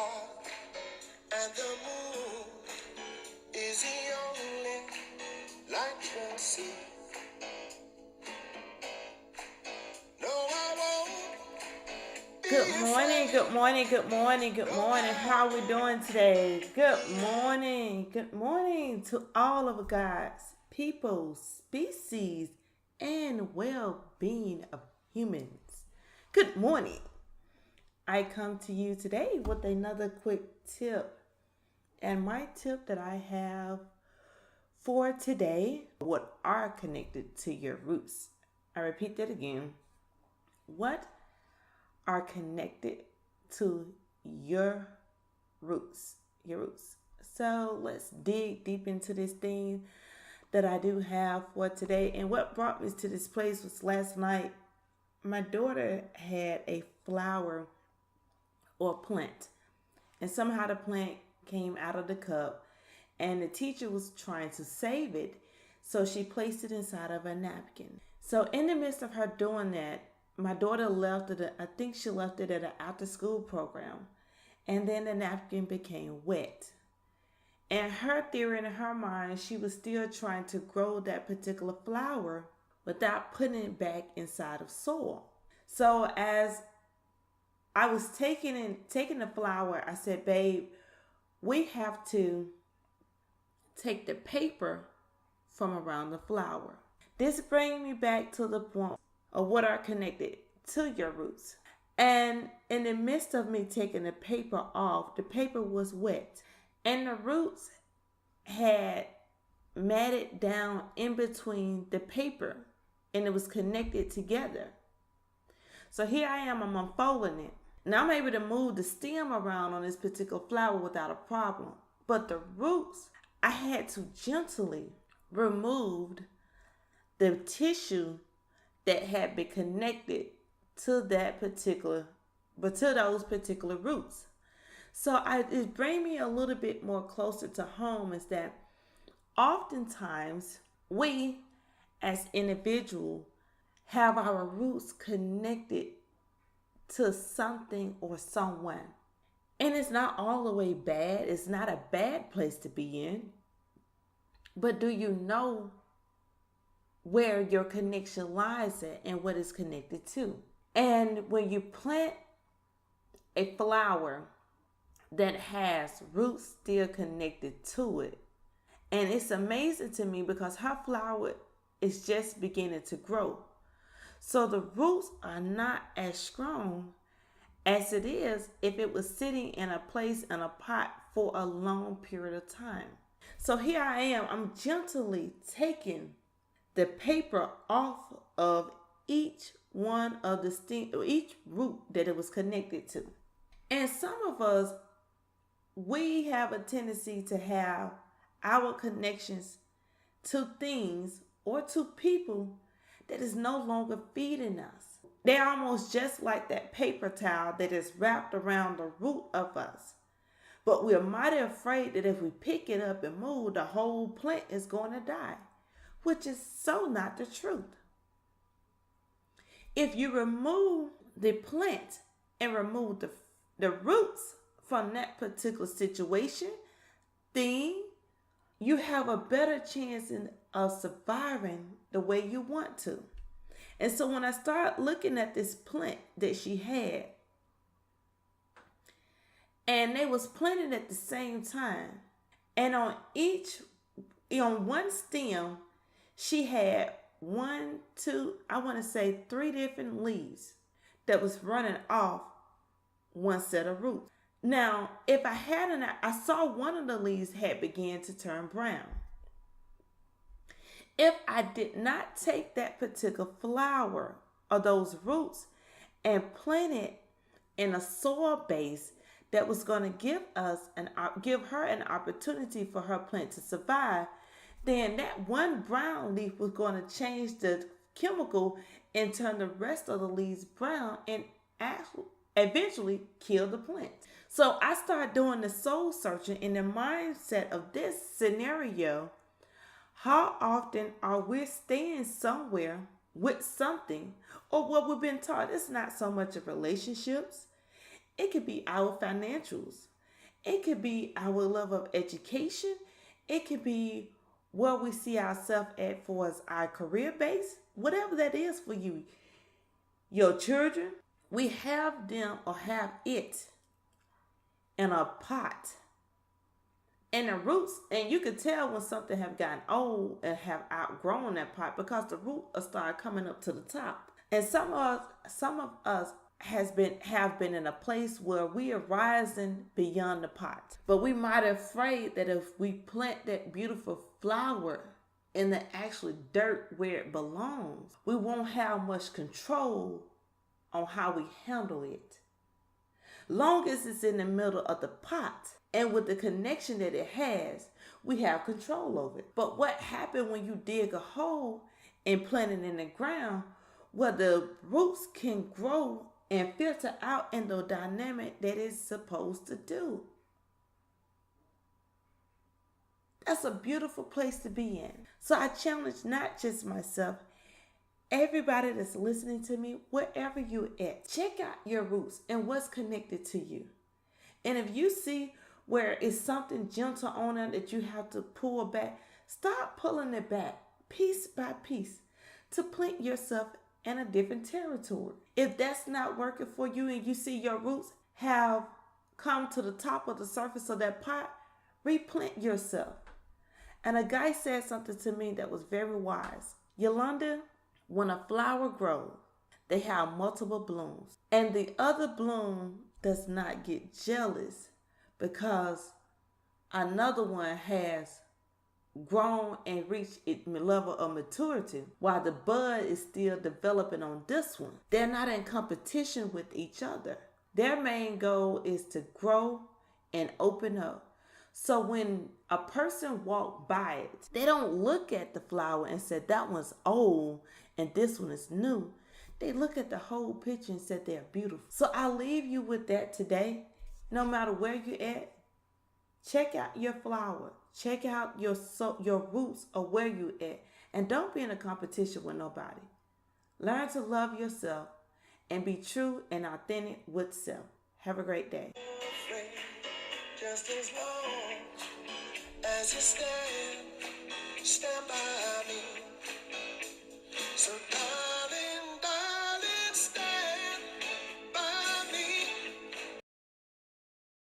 star, and the moon is the only light you'll see. No, I won't be Good morning, afraid. good morning, good morning, good morning. How are we doing today? Good morning to all of God's people, species, and well-being of humans. Good morning. I come to you today with another quick tip. And my tip that I have for today, what are connected to your roots. I repeat that again. What are connected to your roots. Your roots. So let's dig deep into this thing that I do have for today. And what brought me to this place was last night. My daughter had a flower or plant, and somehow the plant came out of the cup, and the teacher was trying to save it, so she placed it inside of a napkin. So in the midst of her doing that, my daughter left it. I think she left it at an after-school program, and then the napkin became wet. And her theory in her mind, she was still trying to grow that particular flower without putting it back inside of soil. So as I was taking the flower, I said, "Babe, we have to take the paper from around the flower." This brings me back to the point of what are connected to your roots. And in the midst of me taking the paper off, the paper was wet, and the roots had matted down in between the paper, and it was connected together. So here I am, I'm unfolding it. Now I'm able to move the stem around on this particular flower without a problem. But the roots, I had to gently remove the tissue that had been connected to that particular, but to those particular roots. So it brings me a little bit more closer to home is that oftentimes we as individuals have our roots connected to something or someone. And it's not all the way bad. It's not a bad place to be in. But do you know where your connection lies at and what it's connected to? And when you plant a flower that has roots still connected to it, and it's amazing to me because her flower is just beginning to grow. So the roots are not as strong as it is if it was sitting in a place in a pot for a long period of time. So here I am, I'm gently taking the paper off of each one of each root that it was connected to. And some of us, we have a tendency to have our connections to things or to people that is no longer feeding us. They're almost just like that paper towel that is wrapped around the root of us. But we're mighty afraid that if we pick it up and move, the whole plant is going to die, which is so not the truth. If you remove the plant and remove the roots from that particular situation, thing, you have a better chance of surviving the way you want to. And so when I started looking at this plant that she had, and they was planted at the same time, and on one stem, she had three different leaves that was running off one set of roots. Now, if I saw one of the leaves had began to turn brown. If I did not take that particular flower or those roots and plant it in a soil base that was going to give her an opportunity for her plant to survive, then that one brown leaf was going to change the chemical and turn the rest of the leaves brown and eventually kill the plant. So I started doing the soul searching in the mindset of this scenario. How often are we staying somewhere with something, or what we've been taught? It's not so much of relationships. It could be our financials. It could be our love of education. It could be where we see ourselves at for as our career base. Whatever that is for you, your children, we have them or have it in a pot. And the roots, and you can tell when something have gotten old and have outgrown that pot because the root will start coming up to the top. And some of us have been in a place where we are rising beyond the pot. But we might have afraid that if we plant that beautiful flower in the actual dirt where it belongs, we won't have much control on how we handle it. Long as it's in the middle of the pot and with the connection that it has, we have control over it. But what happens when you dig a hole and plant it in the ground where the roots can grow and filter out in the dynamic that it's supposed to do? That's a beautiful place to be in. So I challenge not just myself, everybody that's listening to me, wherever you're at, check out your roots and what's connected to you. And if you see where it's something gentle on it that you have to pull back, start pulling it back piece by piece to plant yourself in a different territory. If that's not working for you and you see your roots have come to the top of the surface of that pot, replant yourself. And a guy said something to me that was very wise. Yolanda, when a flower grows, they have multiple blooms. And the other bloom does not get jealous because another one has grown and reached its level of maturity while the bud is still developing on this one. They're not in competition with each other. Their main goal is to grow and open up. So when a person walks by it, they don't look at the flower and say that one's old and this one is new. They look at the whole picture and say they're beautiful. So I'll leave you with that today. No matter where you're at, check out your flower. Check out your roots of where you at. And don't be in a competition with nobody. Learn to love yourself and be true and authentic with self. Have a great day. Just as long as you stand by me. So